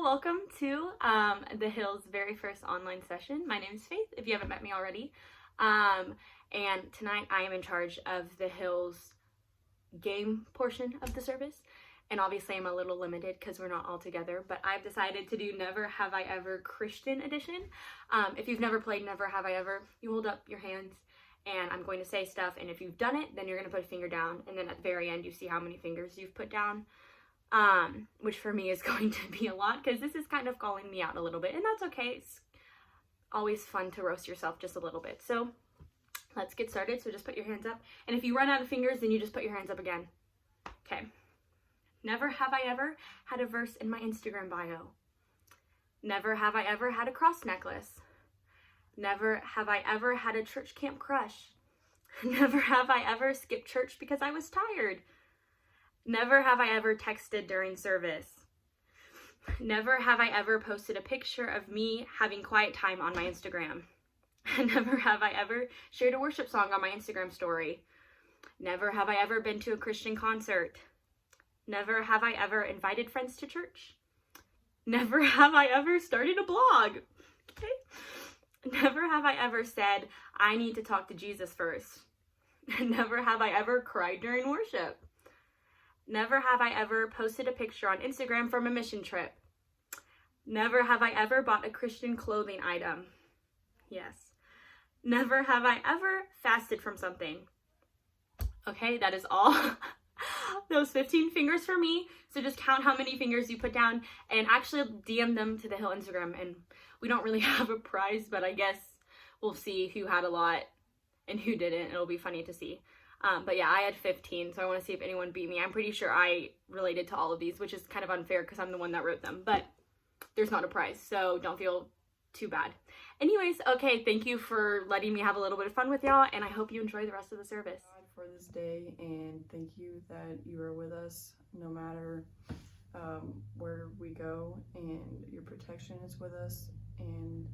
welcome to the Hill's very first online session. My name is Faith, if you haven't met me already. And tonight I am in charge of the Hill's game portion of the service. And obviously I'm a little limited because we're not all together, but I've decided to do Never Have I Ever Christian Edition. If you've never played Never Have I Ever, you hold up your hands and I'm going to say stuff, and if you've done it, then you're going to put a finger down, and then at the very end you see how many fingers you've put down. Which for me is going to be a lot because this is kind of calling me out a little bit, and that's okay. It's always fun to roast yourself just a little bit. So let's get started. So just put your hands up, and if you run out of fingers, then you just put your hands up again. Okay. Never have I ever had a verse in my Instagram bio. Never have I ever had a cross necklace. Never have I ever had a church camp crush. Never have I ever skipped church because I was tired. Never have I ever texted during service. Never have I ever posted a picture of me having quiet time on my Instagram. Never have I ever shared a worship song on my Instagram story. Never have I ever been to a Christian concert. Never have I ever invited friends to church. Never have I ever started a blog. Okay. Never have I ever said, I need to talk to Jesus first. Never have I ever cried during worship. Never have I ever posted a picture on Instagram from a mission trip. Never have I ever bought a Christian clothing item. Yes. Never have I ever fasted from something. Okay, that is all. Those 15 fingers for me. So just count how many fingers you put down and actually DM them to the Hill Instagram. And we don't really have a prize, but I guess we'll see who had a lot and who didn't. It'll be funny to see. But yeah, I had 15, so I want to see if anyone beat me. I'm pretty sure I related to all of these, which is kind of unfair because I'm the one that wrote them, but there's not a prize, so don't feel too bad. Anyways, okay, thank you for letting me have a little bit of fun with y'all, and I hope you enjoy the rest of the service. God, for this day, and thank you that you are with us no matter where we go, and your protection is with us, and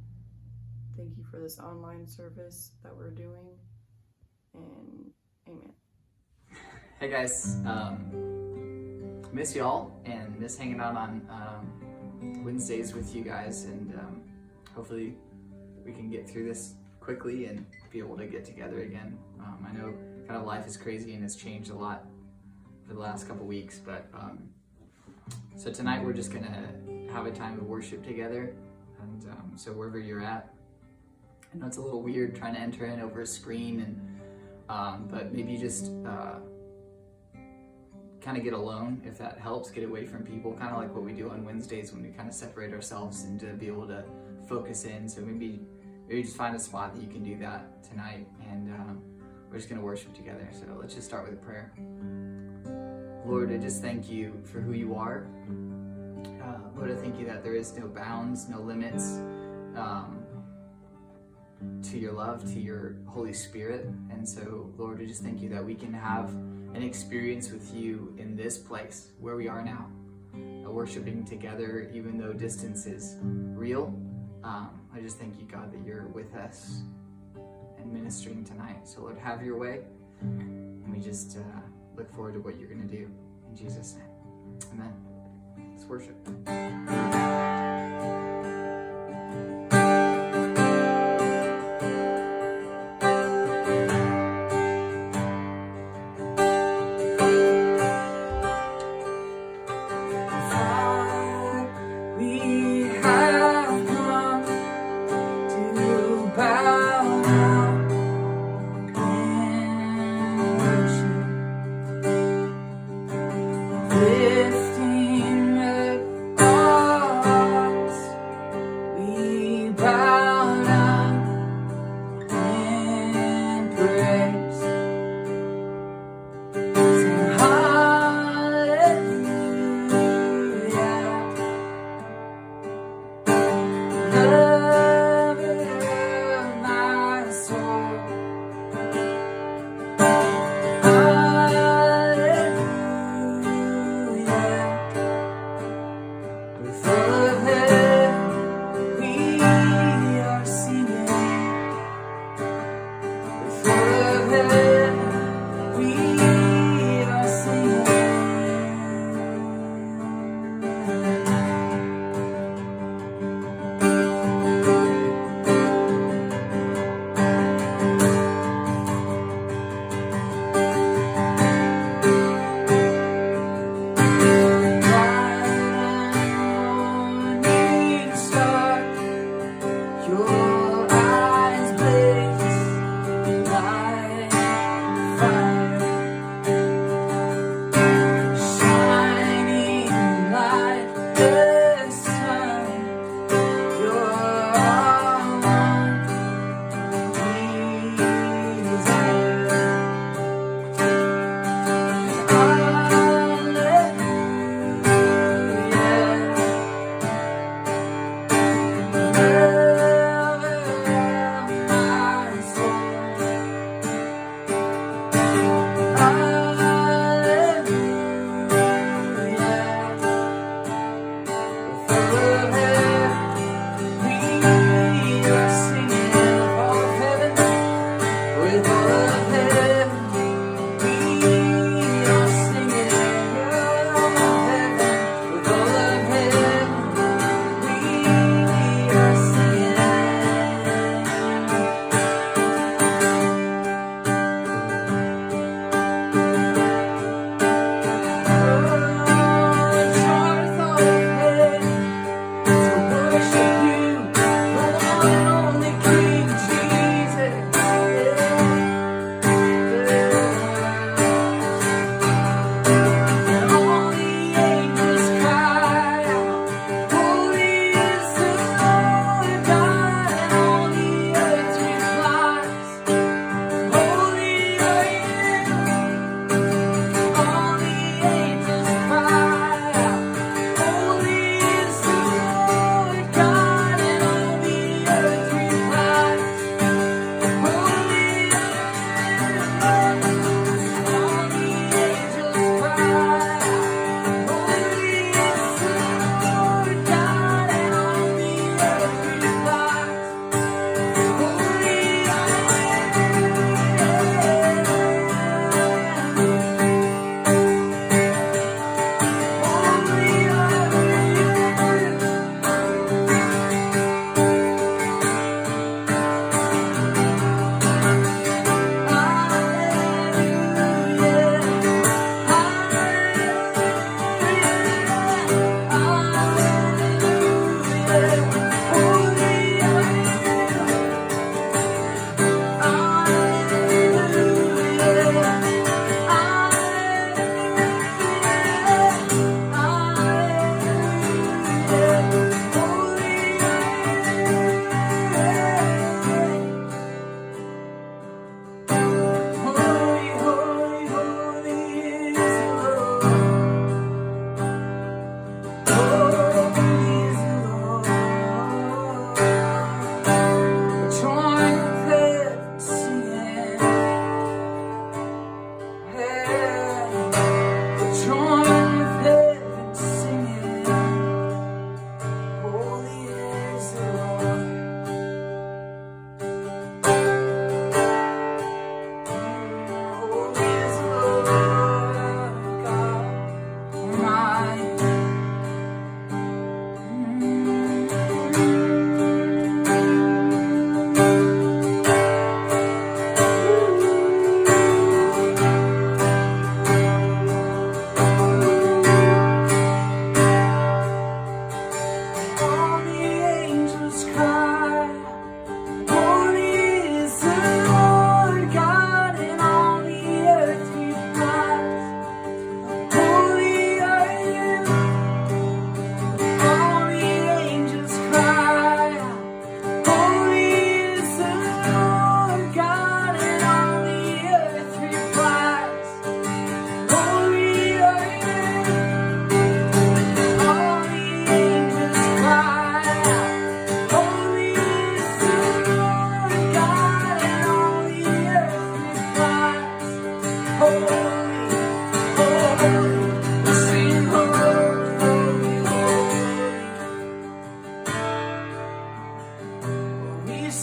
thank you for this online service that we're doing, and amen. Hey guys, miss y'all and miss hanging out on Wednesdays with you guys, and hopefully we can get through this quickly and be able to get together again. I know kind of life is crazy and has changed a lot for the last couple weeks, but so tonight we're just gonna have a time of worship together, and so wherever you're at, I know it's a little weird trying to enter in over a screen, and but maybe just kind of get alone if that helps, get away from people, kind of like what we do on Wednesdays when we kind of separate ourselves and to be able to focus in. So maybe just find a spot that you can do that tonight, and we're just going to worship together. So let's just start with a prayer. Lord, I just thank you for who you are. Lord, I thank you that there is no bounds, no limits to your love, to your Holy Spirit. And so, Lord, I just thank you that we can have an experience with you in this place where we are now, worshiping together, even though distance is real. I just thank you, God, that you're with us and ministering tonight. So, Lord, have your way. And we just look forward to what you're going to do. In Jesus' name, amen. Let's worship.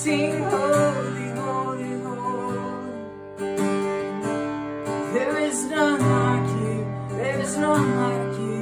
sing holy, holy, holy. There is none like you, there is none like you.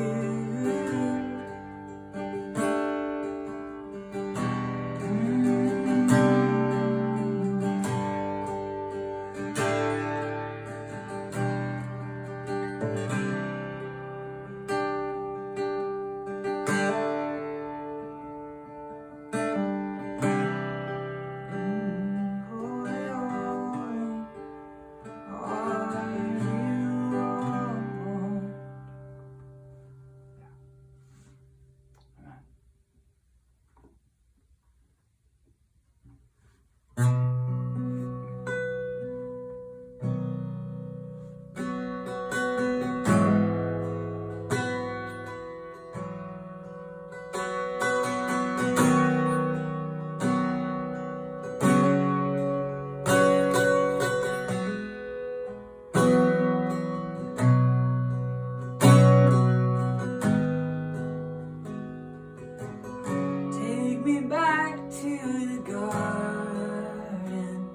Take me back to the garden.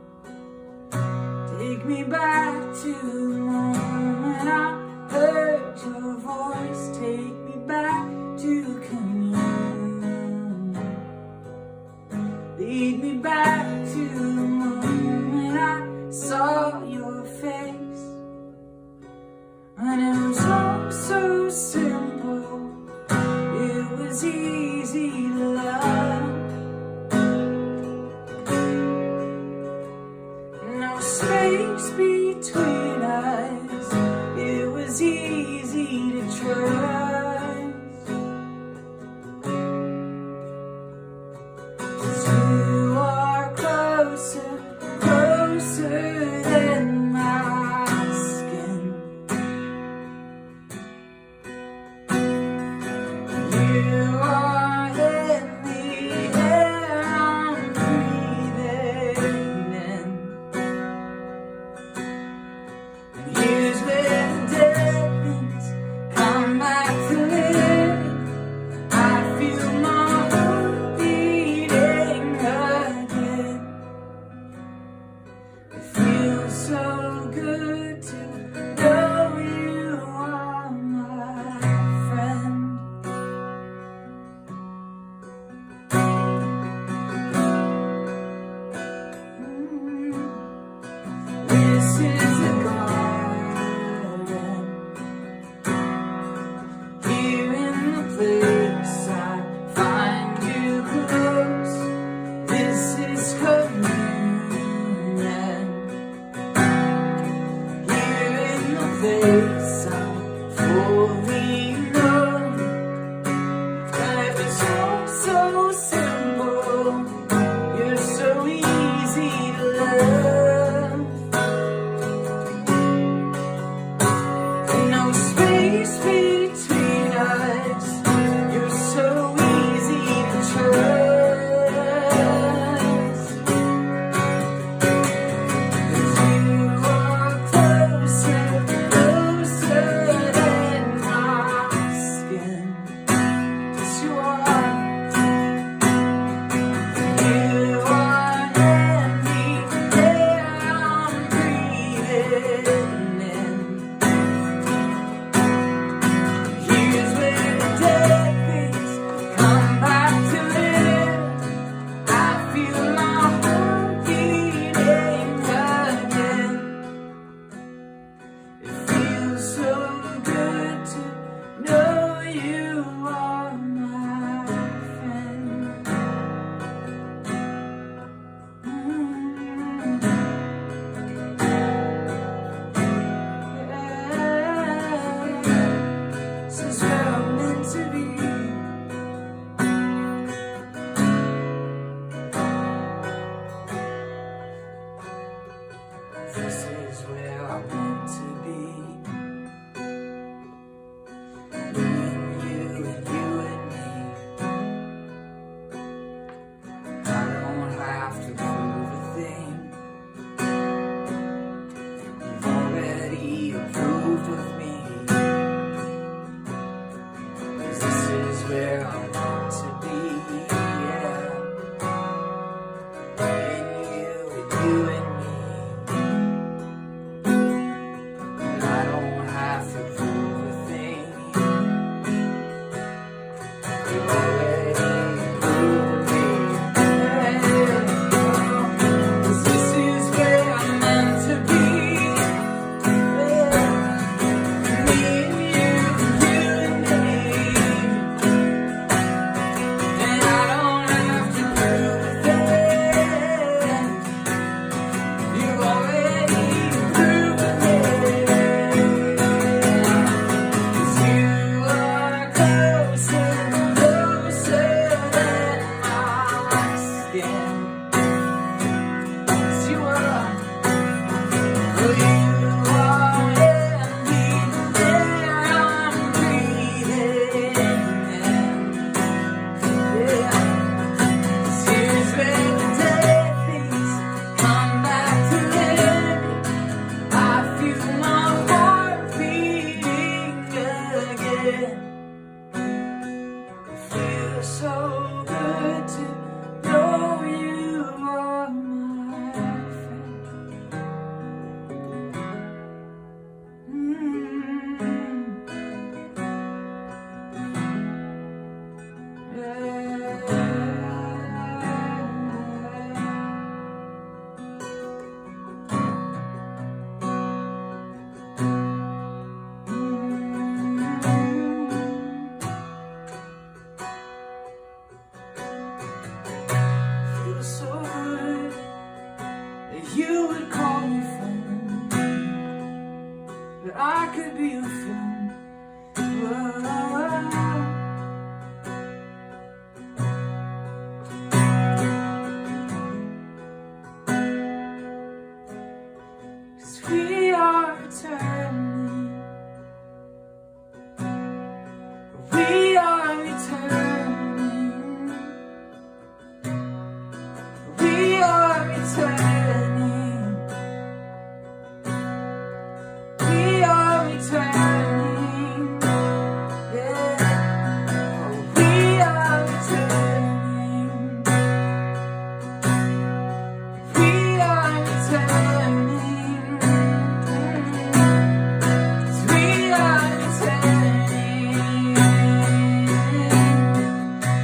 Take me back to the moment I heard your voice. Take me back to communion. Lead me back to the moment I saw your face. And it was all so simple. It was easy to love. No space between us.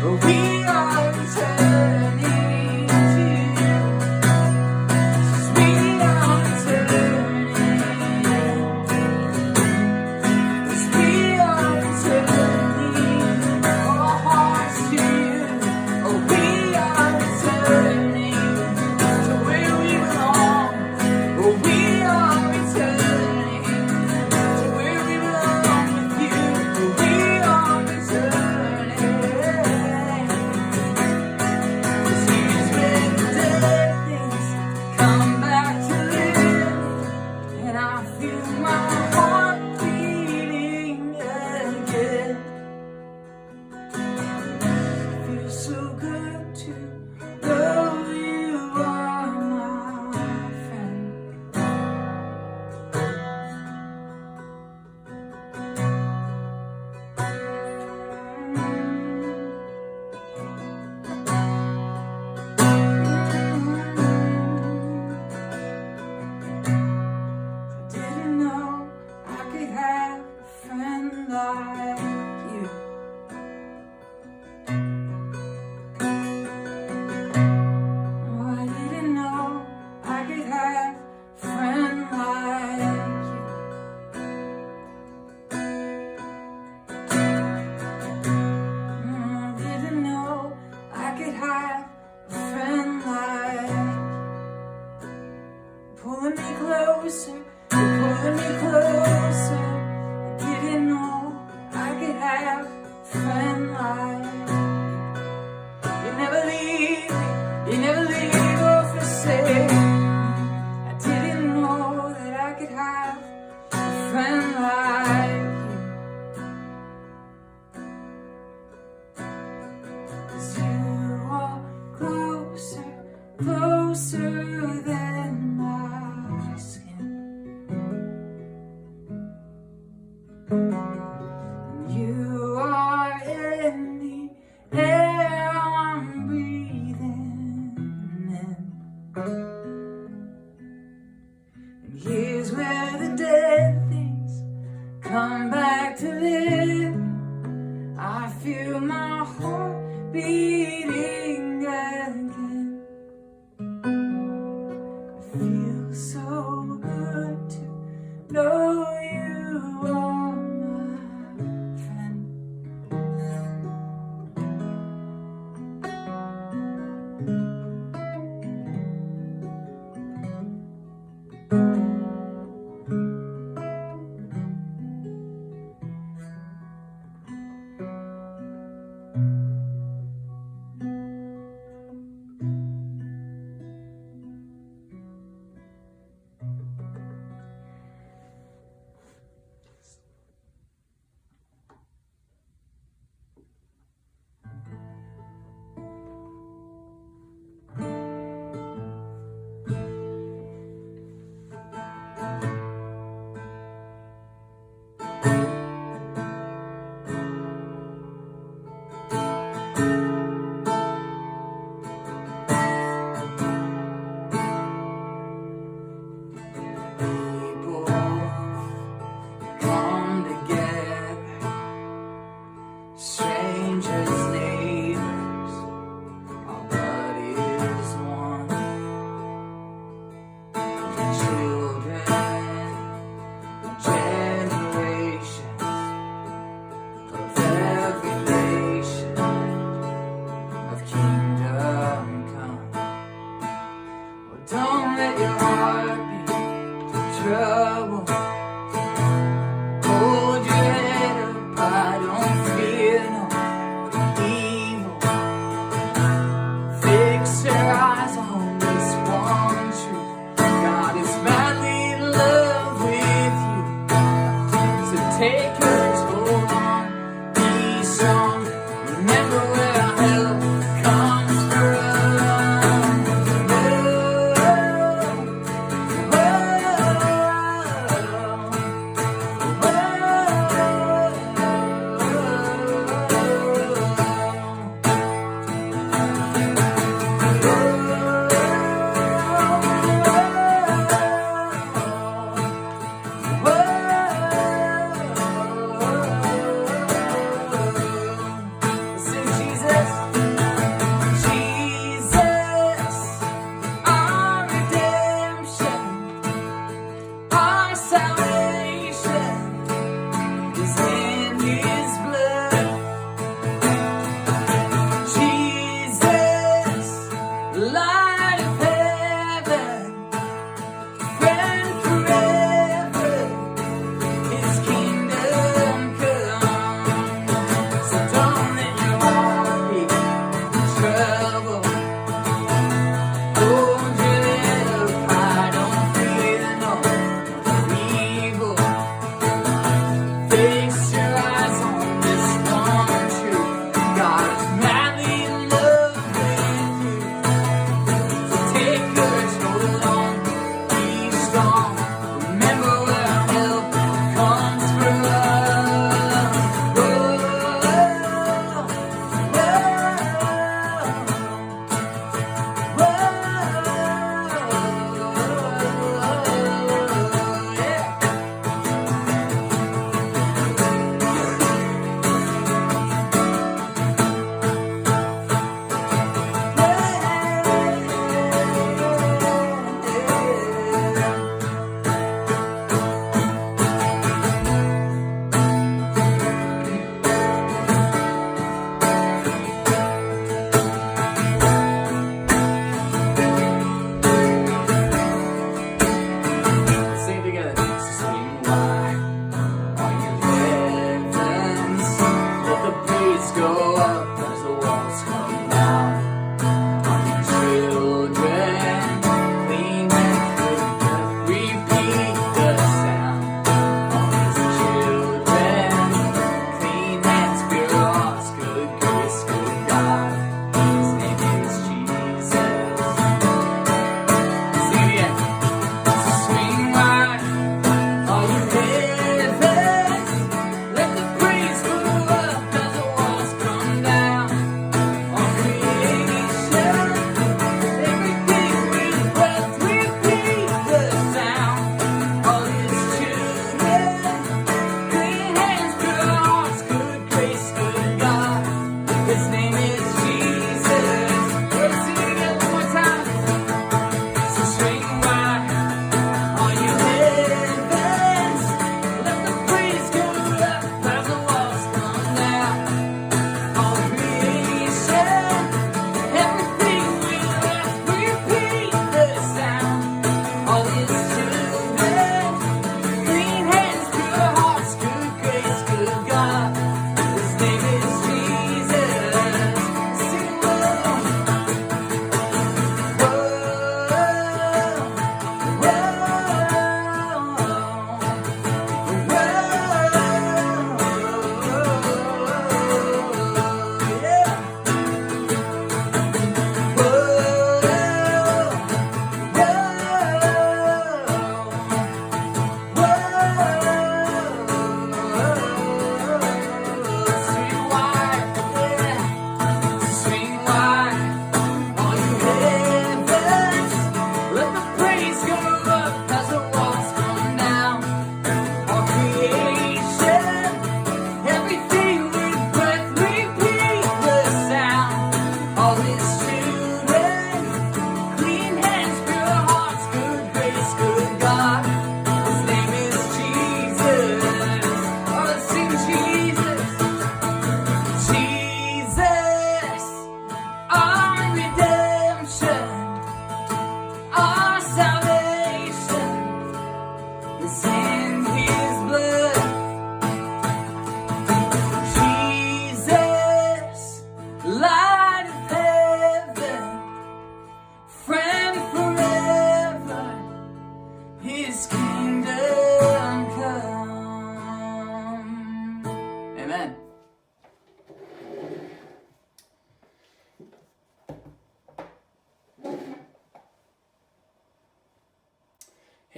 We are returning to you. 'Cause we are returning. 'Cause we are returning our hearts to you. Oh, we are returning to where we belong. Oh, we are returning to where we belong with you. Oh, we are returning.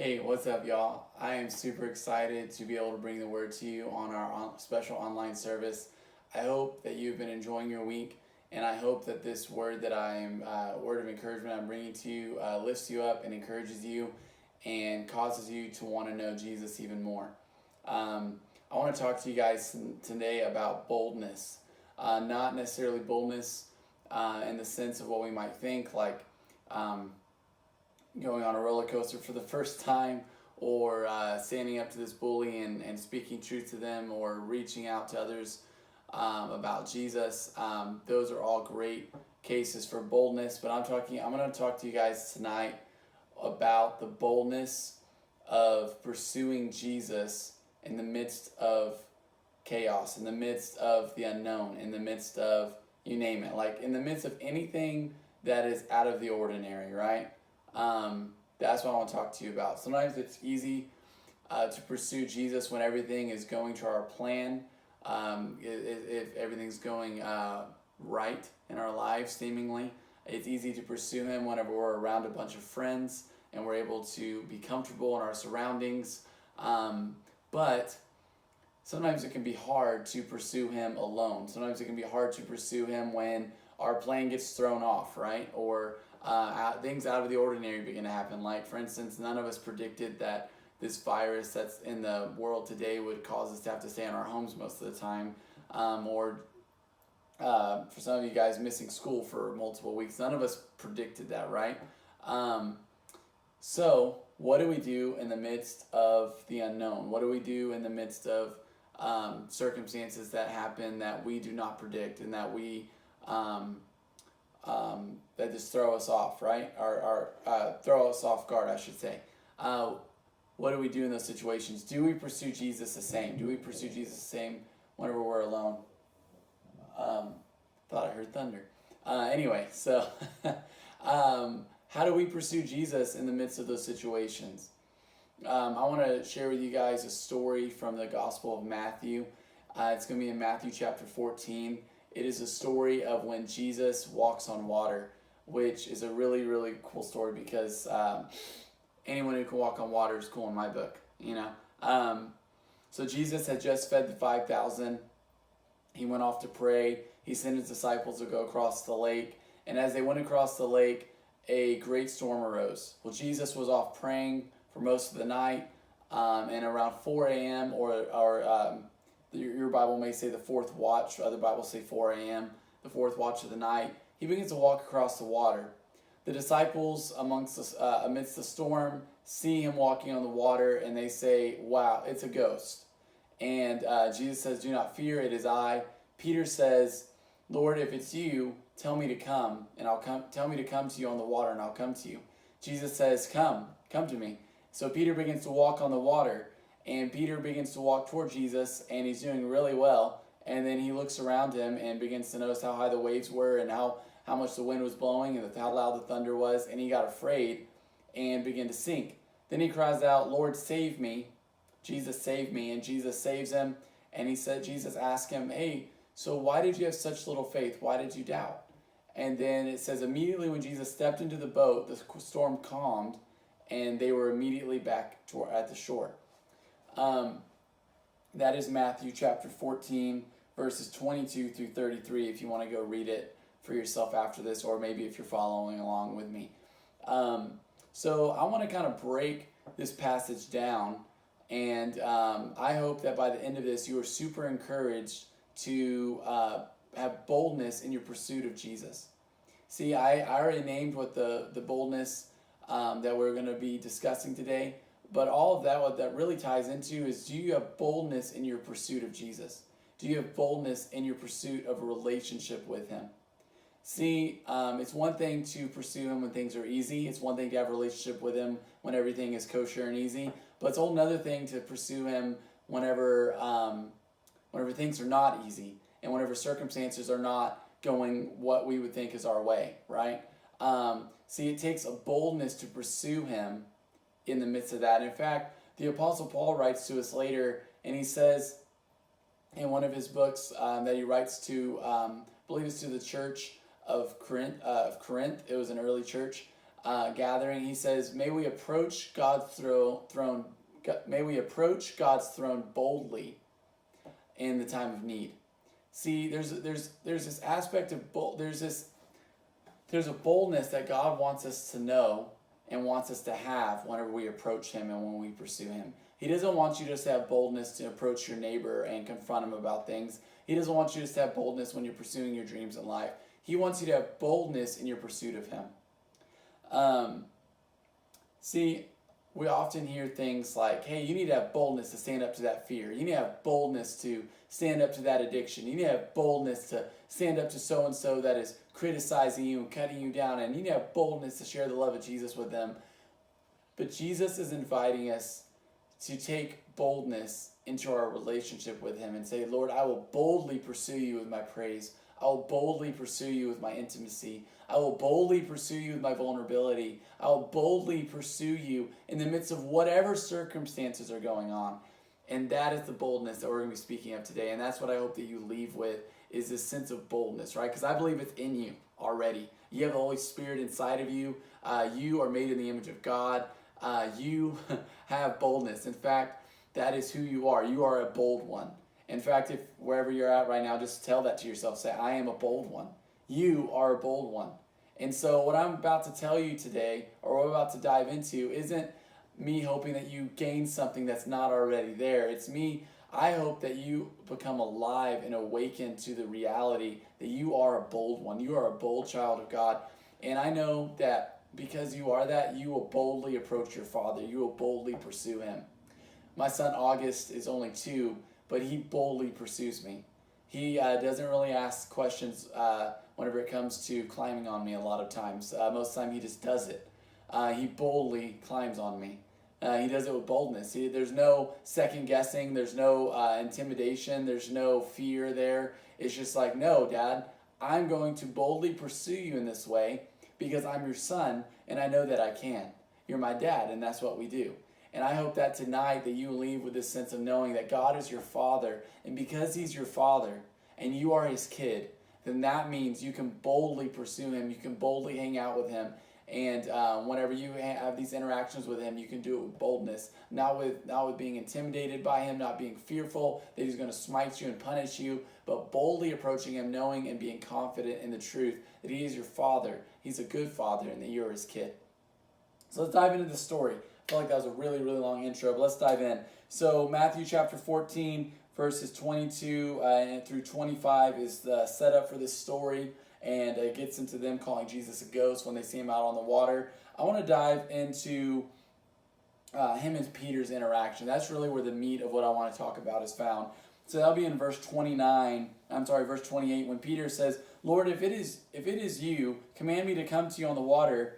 Hey, what's up, y'all? I am super excited to be able to bring the word to you on our special online service. I hope that you've been enjoying your week, and I hope that this word that word of encouragement I'm bringing to you lifts you up and encourages you and causes you to want to know Jesus even more. I want to talk to you guys today about boldness. Not necessarily boldness in the sense of what we might think, like going on a roller coaster for the first time, or standing up to this bully and speaking truth to them, or reaching out to others about Jesus. Those are all great cases for boldness, but I'm going to talk to you guys tonight about the boldness of pursuing Jesus in the midst of chaos, in the midst of the unknown, in the midst of, you name it, like in the midst of anything that is out of the ordinary, right? That's what I want to talk to you about. Sometimes it's easy to pursue Jesus when everything is going to our plan, if everything's going right in our lives, seemingly. It's easy to pursue him whenever we're around a bunch of friends and we're able to be comfortable in our surroundings. But sometimes it can be hard to pursue him alone. Sometimes it can be hard to pursue him when our plan gets thrown off, right? Or things out of the ordinary begin to happen. Like, for instance, none of us predicted that this virus that's in the world today would cause us to have to stay in our homes most of the time. Or for some of you guys, missing school for multiple weeks. None of us predicted that, right? So what do we do in the midst of the unknown? What do we do in the midst of circumstances that happen that we do not predict and that we that just throw us off, right? Or throw us off guard, I should say. What do we do in those situations? Do we pursue Jesus the same? Do we pursue Jesus the same whenever we're alone? Thought I heard thunder. Anyway, so how do we pursue Jesus in the midst of those situations? I want to share with you guys a story from the Gospel of Matthew. It's going to be in Matthew chapter 14. It is a story of when Jesus walks on water, which is a really, really cool story because anyone who can walk on water is cool in my book, you know. So Jesus had just fed the 5,000. He went off to pray. He sent his disciples to go across the lake. And as they went across the lake, a great storm arose. Well, Jesus was off praying for most of the night, and around 4 a.m. or your Bible may say the fourth watch, other Bibles say 4 a.m., the fourth watch of the night, he begins to walk across the water. The disciples amidst the storm see him walking on the water, and they say, wow, it's a ghost. And Jesus says, do not fear, it is I. Peter says, Lord, if it's you, tell me to come, and tell me to come to you on the water, and I'll come to you. Jesus says, come to me. So Peter begins to walk on the water, and Peter begins to walk toward Jesus, and he's doing really well. And then he looks around him and begins to notice how high the waves were and how much the wind was blowing and how loud the thunder was, and he got afraid and began to sink. Then he cries out, Lord, save me. Jesus, save me. And Jesus saves him, and Jesus asked him, hey, so why did you have such little faith? Why did you doubt? And then it says, immediately when Jesus stepped into the boat, the storm calmed, and they were immediately back at the shore. That is Matthew chapter 14, verses 22 through 33, if you want to go read it for yourself after this, or maybe if you're following along with me. So I want to kind of break this passage down, and I hope that by the end of this, you are super encouraged to have boldness in your pursuit of Jesus. See, I already named what the boldness that we're going to be discussing today, but all of that, what that really ties into is, do you have boldness in your pursuit of Jesus? Do you have boldness in your pursuit of a relationship with him? See, it's one thing to pursue him when things are easy. It's one thing to have a relationship with him when everything is kosher and easy. But it's a whole another thing to pursue him whenever things are not easy and whenever circumstances are not going what we would think is our way, right? See, it takes a boldness to pursue him in the midst of that. In fact, the Apostle Paul writes to us later, and he says in one of his books that he writes to, I believe it's to the church of Corinth. It was an early church. gathering. He says, "May we approach God's throne. May we approach God's throne boldly in the time of need." See, there's this aspect of there's a boldness that God wants us to know and wants us to have whenever we approach Him and when we pursue Him. He doesn't want you just to have boldness to approach your neighbor and confront him about things. He doesn't want you just to have boldness when you're pursuing your dreams in life. He wants you to have boldness in your pursuit of Him. See, we often hear things like, hey, you need to have boldness to stand up to that fear. You need to have boldness to stand up to that addiction. You need to have boldness to stand up to so-and-so that is criticizing you and cutting you down. And you need to have boldness to share the love of Jesus with them. But Jesus is inviting us to take boldness into our relationship with Him and say, Lord, I will boldly pursue you with my praise. I will boldly pursue you with my intimacy. I will boldly pursue you with my vulnerability. I will boldly pursue you in the midst of whatever circumstances are going on. And that is the boldness that we're going to be speaking of today. And that's what I hope that you leave with, is this sense of boldness, right? Because I believe it's in you already. You have the Holy Spirit inside of you. You are made in the image of God. You have boldness. In fact, that is who you are. You are a bold one. In fact, if wherever you're at right now, just tell that to yourself. Say, I am a bold one. You are a bold one. And so what I'm about to tell you today, or what I'm about to dive into, isn't me hoping that you gain something that's not already there. It's me, I hope that you become alive and awaken to the reality that you are a bold one. You are a bold child of God. And I know that because you are that, you will boldly approach your Father. You will boldly pursue Him. My son August is only 2, but he boldly pursues me. He doesn't really ask questions whenever it comes to climbing on me a lot of times. Most of the time he just does it. He boldly climbs on me. He does it with boldness. There's no second guessing. There's no intimidation. There's no fear there. It's just like, no, Dad, I'm going to boldly pursue you in this way because I'm your son and I know that I can. You're my dad, and that's what we do. And I hope that tonight that you leave with this sense of knowing that God is your Father, and because He's your Father and you are His kid, then that means you can boldly pursue Him, you can boldly hang out with Him, and whenever you have these interactions with Him, you can do it with boldness, not with being intimidated by Him, not being fearful that He's going to smite you and punish you, but boldly approaching Him, knowing and being confident in the truth that He is your Father, He's a good Father, and that you're His kid. So let's dive into the story. I feel like that was a really, really long intro, but let's dive in. So Matthew chapter 14, verses 22 through 25 is the setup for this story, and it gets into them calling Jesus a ghost when they see Him out on the water. I want to dive into him and Peter's interaction. That's really where the meat of what I want to talk about is found. So that'll be in verse 28, when Peter says, Lord, if it is you, command me to come to you on the water,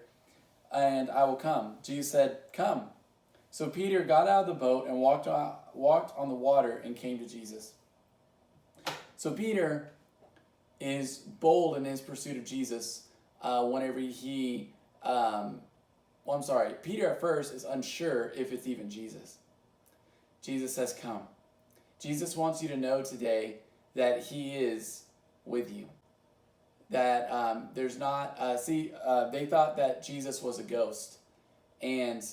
and I will come. Jesus said, come. So Peter got out of the boat and walked on the water and came to Jesus. So Peter is bold in his pursuit of Jesus whenever Peter at first is unsure if it's even Jesus. Jesus says, come. Jesus wants you to know today that He is with you. That there's not, they thought that Jesus was a ghost. And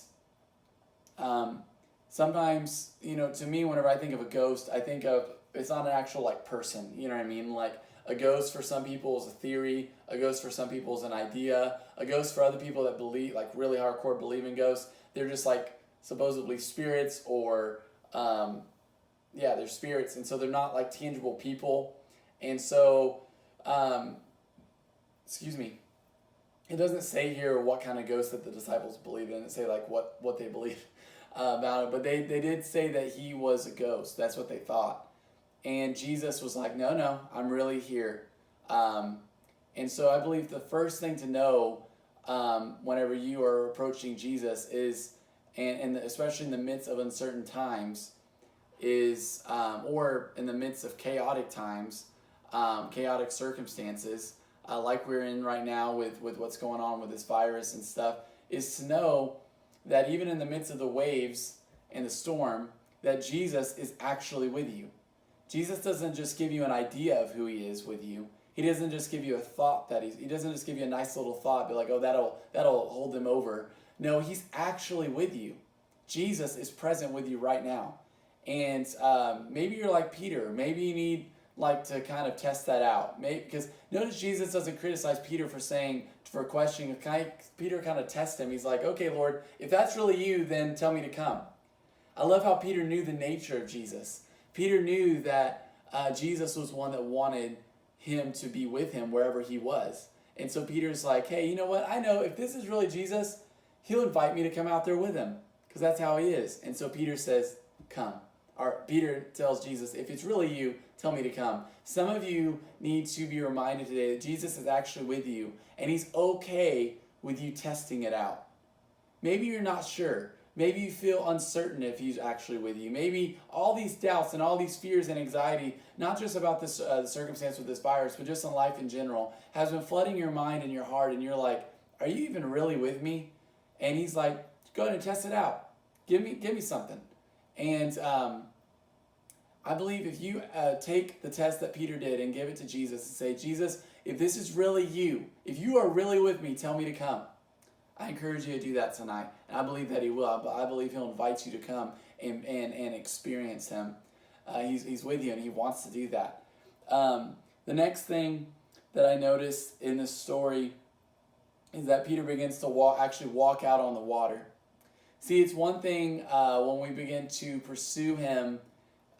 sometimes, to me, whenever I think of a ghost, I think of, it's not an actual person, you know what I mean? Like, a ghost for some people is a theory, a ghost for some people is an idea, a ghost for other people that believe, like really hardcore believe in ghosts, they're just like supposedly spirits or, they're spirits, and so they're not like tangible people. And so, it doesn't say here what kind of ghost that the disciples believed in. It say like what they believe about it, but they did say that He was a ghost. That's what they thought. And Jesus was like, no, I'm really here. And so I believe the first thing to know whenever you are approaching Jesus is, and especially in the midst of uncertain times, is or in the midst of chaotic times, chaotic circumstances, like we're in right now with what's going on with this virus and stuff, is to know that even in the midst of the waves and the storm, that Jesus is actually with you. Jesus doesn't just give you an idea of who He is with you. He doesn't just give you a thought that he doesn't just give you a nice little thought, be like, oh, that'll hold them over. No, he's actually with you. Jesus is present with you right now. And maybe you're like Peter. Maybe you need to kind of test that out. Because notice Jesus doesn't criticize Peter for questioning. Peter kind of tests him. He's like, okay, Lord, if that's really you, then tell me to come. I love how Peter knew the nature of Jesus. Peter knew that Jesus was one that wanted him to be with him wherever he was. And so Peter's like, hey, you know what? I know if this is really Jesus, he'll invite me to come out there with him because that's how he is. And so Peter says, come. Or Peter tells Jesus, if it's really you, tell me to come. Some of you need to be reminded today that Jesus is actually with you and he's okay with you testing it out. Maybe you're not sure. Maybe you feel uncertain if he's actually with you. Maybe all these doubts and all these fears and anxiety, not just about this the circumstance with this virus, but just in life in general, has been flooding your mind and your heart, and you're like, are you even really with me? And he's like, go ahead and test it out. Give me something. And I believe if you take the test that Peter did and give it to Jesus and say, Jesus, if this is really you, if you are really with me, tell me to come. I encourage you to do that tonight. And I believe that he will. But I believe he'll invite you to come and experience him. He's with you and he wants to do that. The next thing that I noticed in this story is that Peter begins to walk out on the water. See, it's one thing when we begin to pursue him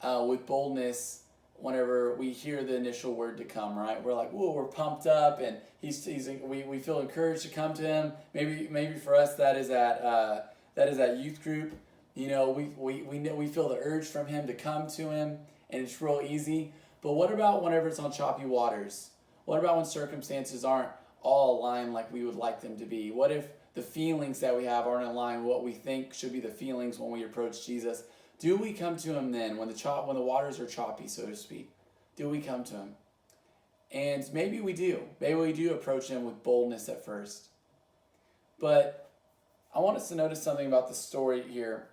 with boldness whenever we hear the initial word to come, right? We're like, whoa, we're pumped up, and we feel encouraged to come to him. Maybe for us that is at youth group. You know, we feel the urge from him to come to him, and it's real easy. But what about whenever it's on choppy waters? What about when circumstances aren't all aligned like we would like them to be? What if the feelings that we have aren't aligned with what we think should be the feelings when we approach Jesus? Do we come to him then when the waters are choppy, so to speak? Do we come to him? And maybe we do. Maybe we do approach him with boldness at first. But I want us to notice something about the story here.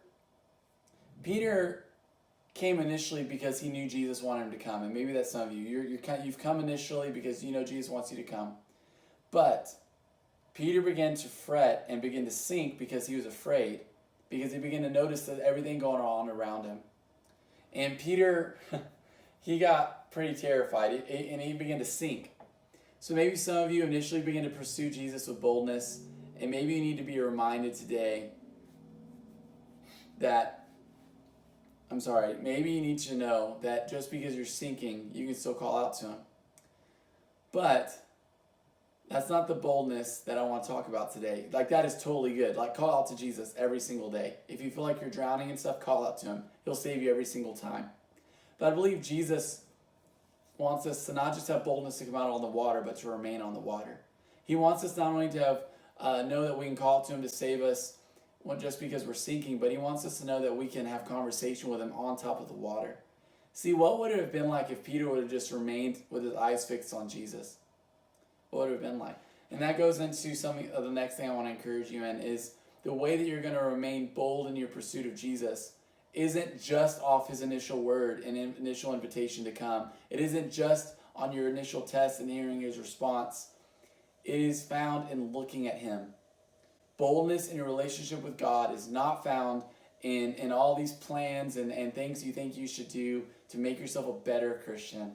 Peter came initially because he knew Jesus wanted him to come, and maybe that's some of you. You've come initially because you know Jesus wants you to come. But Peter began to fret and begin to sink because he was afraid. Because he began to notice that everything going on around him. And Peter, he got pretty terrified, and he began to sink. So maybe some of you initially begin to pursue Jesus with boldness, and maybe you need to be reminded today that, maybe you need to know that just because you're sinking, you can still call out to him. But that's not the boldness that I want to talk about today. That is totally good. Call out to Jesus every single day. If you feel like you're drowning and stuff, call out to him. He'll save you every single time. But I believe Jesus wants us to not just have boldness to come out on the water, but to remain on the water. He wants us not only to have know that we can call out to him to save us just because we're sinking, but he wants us to know that we can have conversation with him on top of the water. See, what would it have been like if Peter would have just remained with his eyes fixed on Jesus? What would it have been like? And that goes into something. The next thing I want to encourage you in is the way that you're going to remain bold in your pursuit of Jesus isn't just off his initial word and initial invitation to come. It isn't just on your initial test and hearing his response. It is found in looking at him. Boldness in your relationship with God is not found in all these plans and things you think you should do to make yourself a better Christian.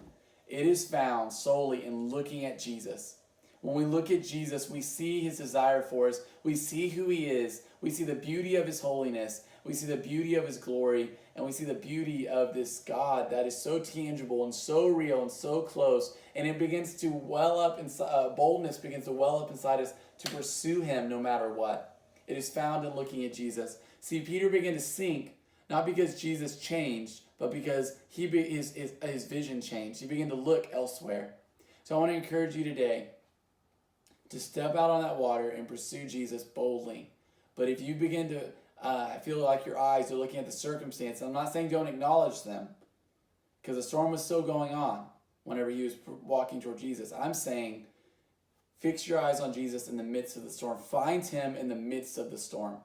It is found solely in looking at Jesus. When we look at Jesus, we see his desire for us. We see who he is. We see the beauty of his holiness. We see the beauty of his glory. And we see the beauty of this God that is so tangible and so real and so close. And it begins to well up inside, boldness begins to well up inside us to pursue him no matter what. It is found in looking at Jesus. See, Peter began to sink, not because Jesus changed, but because his vision changed. He began to look elsewhere. So I want to encourage you today to step out on that water and pursue Jesus boldly. But if you begin to feel like your eyes are looking at the circumstance, I'm not saying don't acknowledge them, because the storm was still going on whenever he was walking toward Jesus. I'm saying fix your eyes on Jesus in the midst of the storm. Find him in the midst of the storm.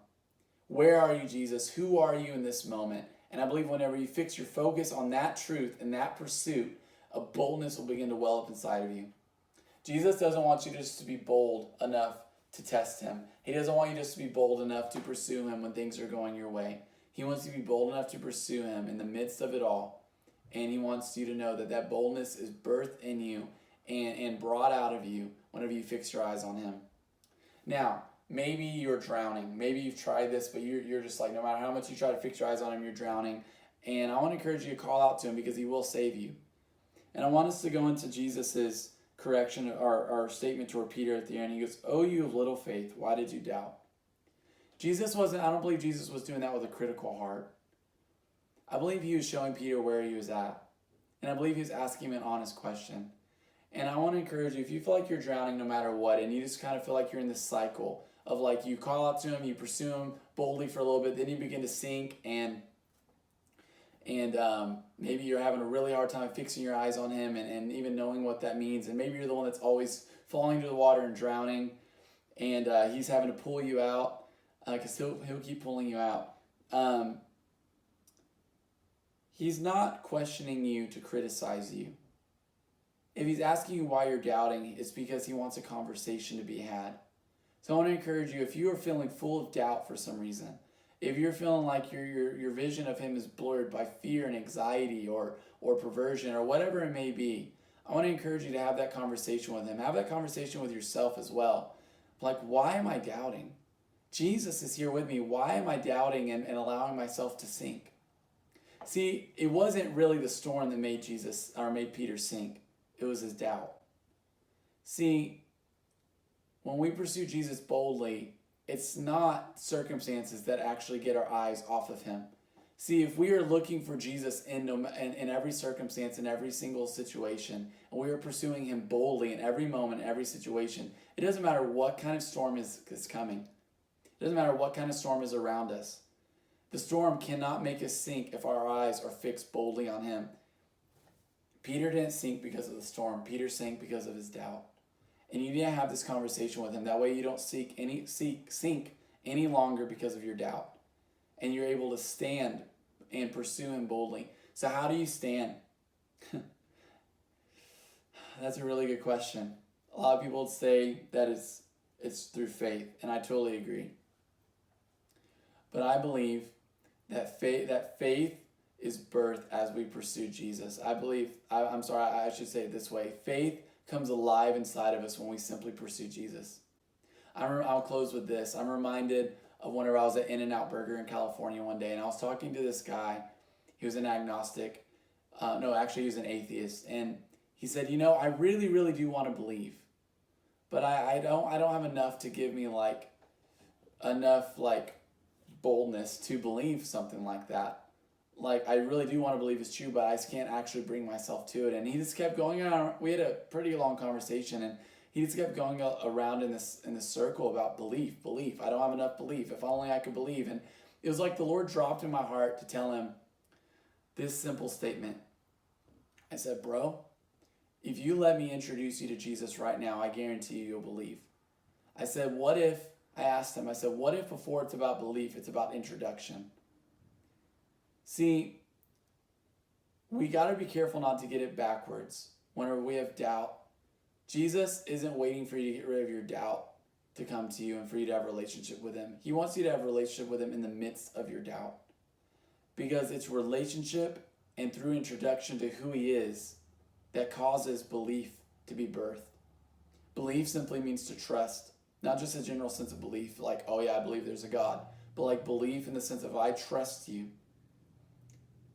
Where are you, Jesus? Who are you in this moment? And I believe whenever you fix your focus on that truth and that pursuit, a boldness will begin to well up inside of you. Jesus doesn't want you just to be bold enough to test him. He doesn't want you just to be bold enough to pursue him when things are going your way. He wants you to be bold enough to pursue him in the midst of it all. And he wants you to know that that boldness is birthed in you and brought out of you whenever you fix your eyes on him. Now, maybe you're drowning. Maybe you've tried this, but you're just like, no matter how much you try to fix your eyes on him, you're drowning. And I want to encourage you to call out to him because he will save you. And I want us to go into Jesus's correction, our statement toward Peter at the end. He goes, "Oh, you of little faith, why did you doubt?" I don't believe Jesus was doing that with a critical heart. I believe he was showing Peter where he was at. And I believe he was asking him an honest question. And I want to encourage you, if you feel like you're drowning no matter what, and you just kind of feel like you're in this cycle of like you call out to him, you pursue him boldly for a little bit, then you begin to sink, and maybe you're having a really hard time fixing your eyes on him and even knowing what that means. And maybe you're the one that's always falling into the water and drowning, and he's having to pull you out because he'll keep pulling you out. He's not questioning you to criticize you. If he's asking you why you're doubting, it's because he wants a conversation to be had. So I want to encourage you, if you are feeling full of doubt for some reason, if you're feeling like your vision of him is blurred by fear and anxiety or perversion or whatever it may be, I want to encourage you to have that conversation with him. Have that conversation with yourself as well. Like, why am I doubting? Jesus is here with me. Why am I doubting and allowing myself to sink? See, it wasn't really the storm that made Peter sink. It was his doubt. See, when we pursue Jesus boldly, it's not circumstances that actually get our eyes off of him. See, if we are looking for Jesus in every circumstance, in every single situation, and we are pursuing him boldly in every moment, every situation, it doesn't matter what kind of storm is coming. It doesn't matter what kind of storm is around us. The storm cannot make us sink if our eyes are fixed boldly on him. Peter didn't sink because of the storm. Peter sank because of his doubt. And you need to have this conversation with him. That way you don't sink any longer because of your doubt. And you're able to stand and pursue him boldly. So how do you stand? That's a really good question. A lot of people say that it's through faith, and I totally agree. But I believe that faith is birthed as we pursue Jesus. I should say it this way. Faith comes alive inside of us when we simply pursue Jesus. I'll close with this. I'm reminded of whenever I was at In-N-Out Burger in California one day, and I was talking to this guy. He was an agnostic. He was an atheist. And he said, I really, really do want to believe, but I don't have enough to give me enough boldness to believe something like that. I really do want to believe it's true, but I just can't actually bring myself to it. And he just kept going on. We had a pretty long conversation, and he just kept going around in this circle about belief. I don't have enough belief. If only I could believe. And it was like the Lord dropped in my heart to tell him this simple statement. I said, bro, if you let me introduce you to Jesus right now, I guarantee you'll believe. I asked him, what if before it's about belief, it's about introduction? See, we got to be careful not to get it backwards whenever we have doubt. Jesus isn't waiting for you to get rid of your doubt to come to you and for you to have a relationship with him. He wants you to have a relationship with him in the midst of your doubt. Because it's relationship and through introduction to who he is that causes belief to be birthed. Belief simply means to trust. Not just a general sense of belief, I believe there's a God. But belief in the sense of I trust you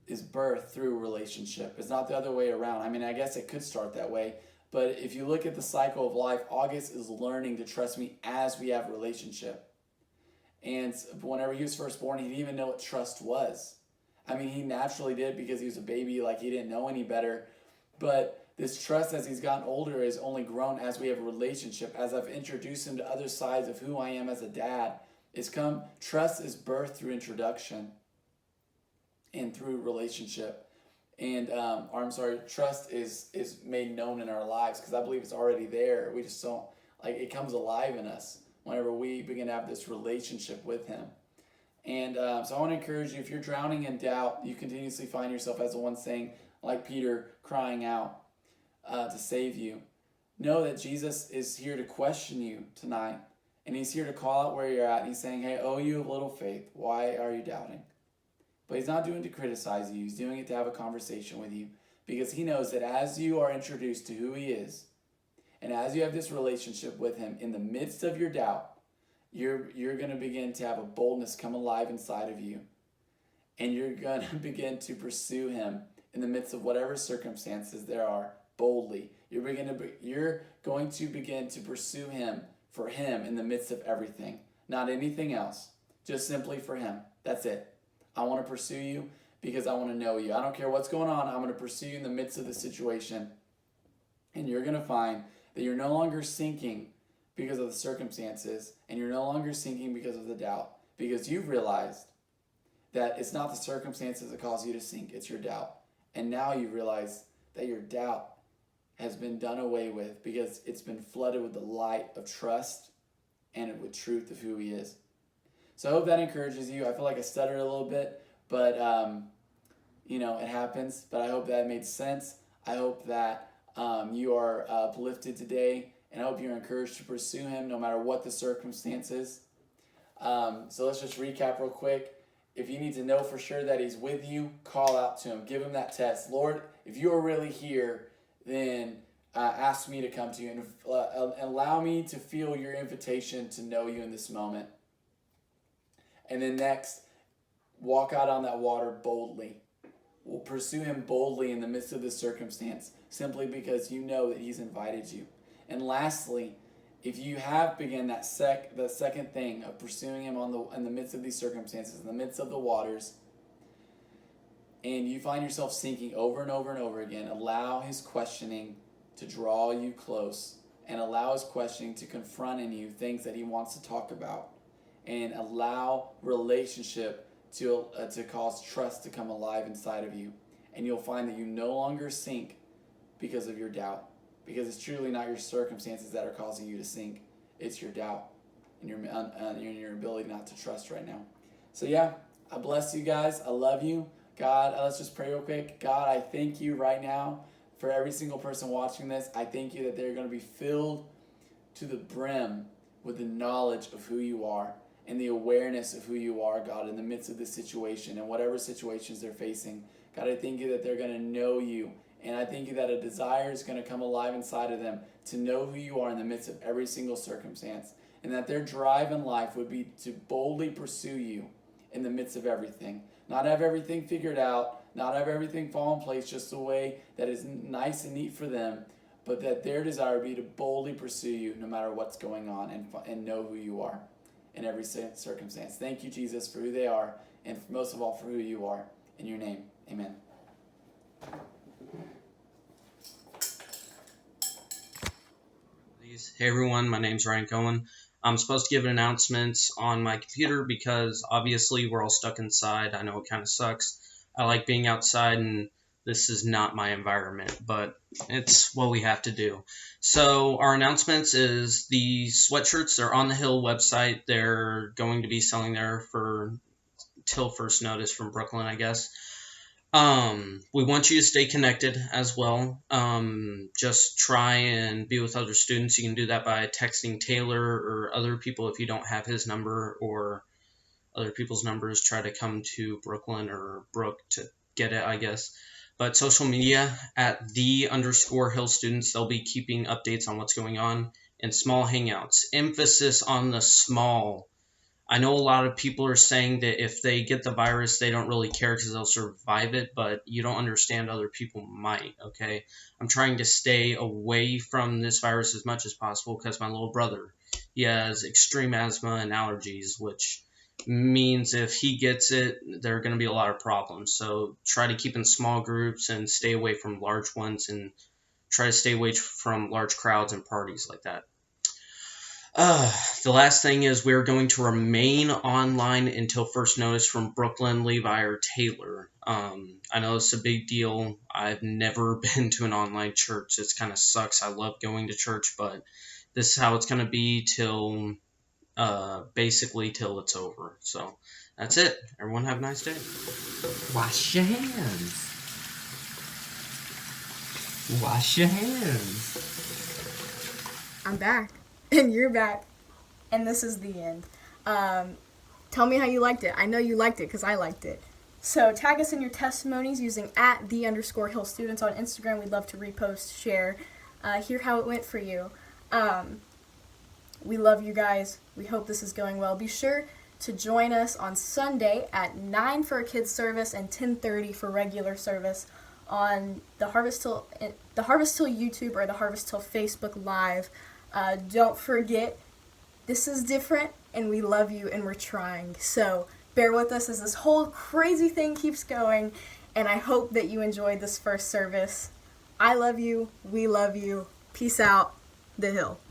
is birthed through relationship. It's not the other way around. I guess it could start that way. But if you look at the cycle of life, August is learning to trust me as we have a relationship. And whenever he was first born, he didn't even know what trust was. He naturally did because he was a baby, he didn't know any better. But this trust as he's gotten older is only grown as we have a relationship. As I've introduced him to other sides of who I am as a dad, trust is birthed through introduction and through relationship. And, trust is made known in our lives because I believe it's already there. We just don't, it comes alive in us whenever we begin to have this relationship with him. And so I want to encourage you, if you're drowning in doubt, you continuously find yourself as the one saying, like Peter, crying out to save you, know that Jesus is here to question you tonight. And he's here to call out where you're at. And he's saying, hey, oh, you have little faith. Why are you doubting? But he's not doing it to criticize you. He's doing it to have a conversation with you. Because he knows that as you are introduced to who he is, and as you have this relationship with him, in the midst of your doubt, you're going to begin to have a boldness come alive inside of you. And you're going to begin to pursue him in the midst of whatever circumstances there are, boldly. You're going to begin to pursue him for him in the midst of everything. Not anything else. Just simply for him. That's it. I want to pursue you because I want to know you. I don't care what's going on. I'm going to pursue you in the midst of the situation. And you're going to find that you're no longer sinking because of the circumstances, and you're no longer sinking because of the doubt, because you've realized that it's not the circumstances that cause you to sink, it's your doubt. And now you realize that your doubt has been done away with because it's been flooded with the light of trust and with truth of who he is. So I hope that encourages you. I feel like I stuttered a little bit, but it happens. But I hope that made sense. I hope that you are uplifted today, and I hope you're encouraged to pursue him no matter what the circumstances. So let's just recap real quick. If you need to know for sure that he's with you, call out to him. Give him that test. Lord, if you are really here, then ask me to come to you and allow me to feel your invitation to know you in this moment. And then next, walk out on that water boldly. We'll pursue him boldly in the midst of this circumstance, simply because you know that he's invited you. And lastly, if you have begun the second thing of pursuing him in the midst of these circumstances, in the midst of the waters, and you find yourself sinking over and over and over again, allow his questioning to draw you close, and allow his questioning to confront in you things that he wants to talk about, and allow relationship to cause trust to come alive inside of you. And you'll find that you no longer sink because of your doubt. Because it's truly not your circumstances that are causing you to sink. It's your doubt and your ability not to trust right now. So yeah, I bless you guys. I love you. God, let's just pray real quick. God, I thank you right now for every single person watching this. I thank you that they're going to be filled to the brim with the knowledge of who you are and the awareness of who you are, God, in the midst of this situation and whatever situations they're facing. God, I thank you that they're going to know you. And I thank you that a desire is going to come alive inside of them to know who you are in the midst of every single circumstance. And that their drive in life would be to boldly pursue you in the midst of everything. Not have everything figured out, not have everything fall in place just the way that is nice and neat for them, but that their desire be to boldly pursue you no matter what's going on and know who you are in every circumstance. Thank you, Jesus, for who they are, and most of all for who you are. In your name, amen. Hey everyone, my name's Ryan Cohen. I'm supposed to give announcements on my computer because obviously we're all stuck inside. I know it kind of sucks. I like being outside and this is not my environment, but it's what we have to do. So our announcements is the sweatshirts. They're on the Hill website. They're going to be selling there for till first notice from Brooklyn, I guess. We want you to stay connected as well. Just try and be with other students. You can do that by texting Taylor or other people if you don't have his number or other people's numbers. Try to come to Brooklyn or Brooke to get it, I guess. But social media at @the_Hill students. They'll be keeping updates on what's going on, and small hangouts. Emphasis on the small. I know a lot of people are saying that if they get the virus, they don't really care because they'll survive it, but you don't understand other people might, okay? I'm trying to stay away from this virus as much as possible because my little brother, he has extreme asthma and allergies, which means if he gets it, there are going to be a lot of problems. So try to keep in small groups and stay away from large ones, and try to stay away from large crowds and parties like that. The last thing is we're going to remain online until first notice from Brooklyn, Levi, or Taylor. I know it's a big deal. I've never been to an online church. It kind of sucks. I love going to church, but this is how it's going to be till basically till it's over. So that's it. Everyone have a nice day. Wash your hands. Wash your hands. I'm back, and you're back, and this is the end. Tell me how you liked it. I know you liked it because I liked it. So tag us in your testimonies using @the_Hill Students on Instagram. We'd love to repost, share, hear how it went for you. We love you guys. We hope this is going well. Be sure to join us on Sunday at 9 for a kids service and 10:30 for regular service on the Harvest Hill YouTube or the Harvest Hill Facebook Live. Don't forget, this is different, and we love you, and we're trying. So bear with us as this whole crazy thing keeps going, and I hope that you enjoyed this first service. I love you. We love you. Peace out. The Hill.